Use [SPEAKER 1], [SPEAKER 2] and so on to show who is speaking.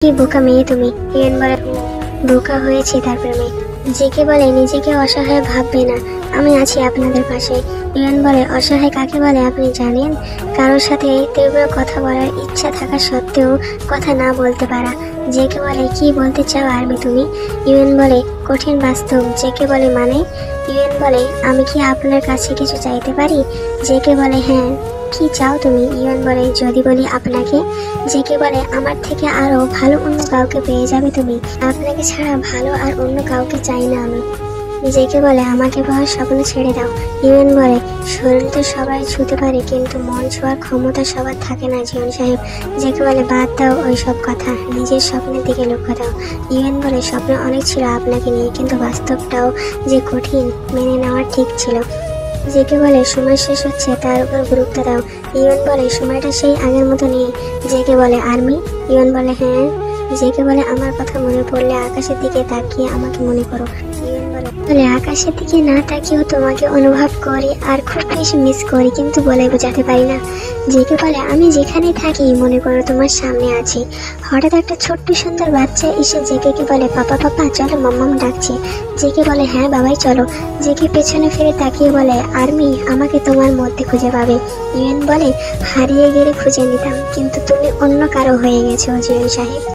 [SPEAKER 1] কি বোকা মেয়ে তুমি। ইউএন বলে বোকা হয়েছি তার প্রেমে। জেকে বলে নিজেকে অসহায় ভাববে না, আমি আছি আপনাদের পাশে। ইউএন বলে অসহায় কাকে বলে আপনি জানেন? কারোর সাথে তীব্র কথা বলার ইচ্ছা থাকা সত্ত্বেও কথা না বলতে পারা। জেকে বলে কি বলতে চাও আর্মি তুমি? ইউএন বলে কঠিন বাস্তব। জেকে বলে মানে? ইউএন বলে আমি কি আপনার কাছে কিছু চাইতে পারি? জেকে বলে হ্যাঁ। কি চাও তুমি? ইউএন বলে যদি বলি আপনাকে। জেকে বলে আমার থেকে আরো ভালো অন্য কাউকে পেয়ে যাবে তুমি। আপনাকে ছাড়া ভালো আর অন্য কাউকে চাই না আমি। জেকে বলে আমাকে পাওয়ার স্বপ্ন ছেড়ে দাও। ইউএন বলে শরীর তো সবাই ছুঁতে পারে, কিন্তু মন ছোঁয়ার ক্ষমতা সবার থাকে না জীবন সাহেব। জেকে বলে বাদ দাও ওই সব কথা, নিজের স্বপ্নের দিকে লক্ষ্য দাও। ইউএন বলে স্বপ্ন অনেক ছিল আপনাকে নিয়ে, কিন্তু বাস্তবটাও যে কঠিন, মেনে নেওয়া ঠিক ছিল। জেকে বলে সময় শেষ হচ্ছে, তার উপর গুরুত্ব দাও। ইউএন বলে সময়টা সেই আগের মতো নেই। জেকে বলে আর্মি? ইউএন বলে হ্যাঁ। জেকে বলে আমার কথা মনে পড়লে আকাশের দিকে তাকিয়ে আমাকে মনে করো। ইউএন বলে আকাশের দিকে না তাকিয়েও তোমাকে অনুভব করি আর খুব বেশি মিস করি, কিন্তু বলে বোঝাতে পারি না। জেকে বলে আমি যেখানে থাকি মনে করো তোমার সামনে আছি। হঠাৎ একটা ছোট্ট সুন্দর বাচ্চা এসে জেকে বলে পাপা পাপা চলো, মাম্মাম ডাকছে। জেকে বলে হ্যাঁ বাবাই চলো। জেকে পেছনে ফিরে তাকিয়ে বলে আর্মি আমাকে তোমার মধ্যে খুঁজে পাবে। ইউএন বলে হারিয়ে গেলে খুঁজে নিতাম, কিন্তু তুমি অন্য কারো হয়ে গেছো জীবন সাহেব।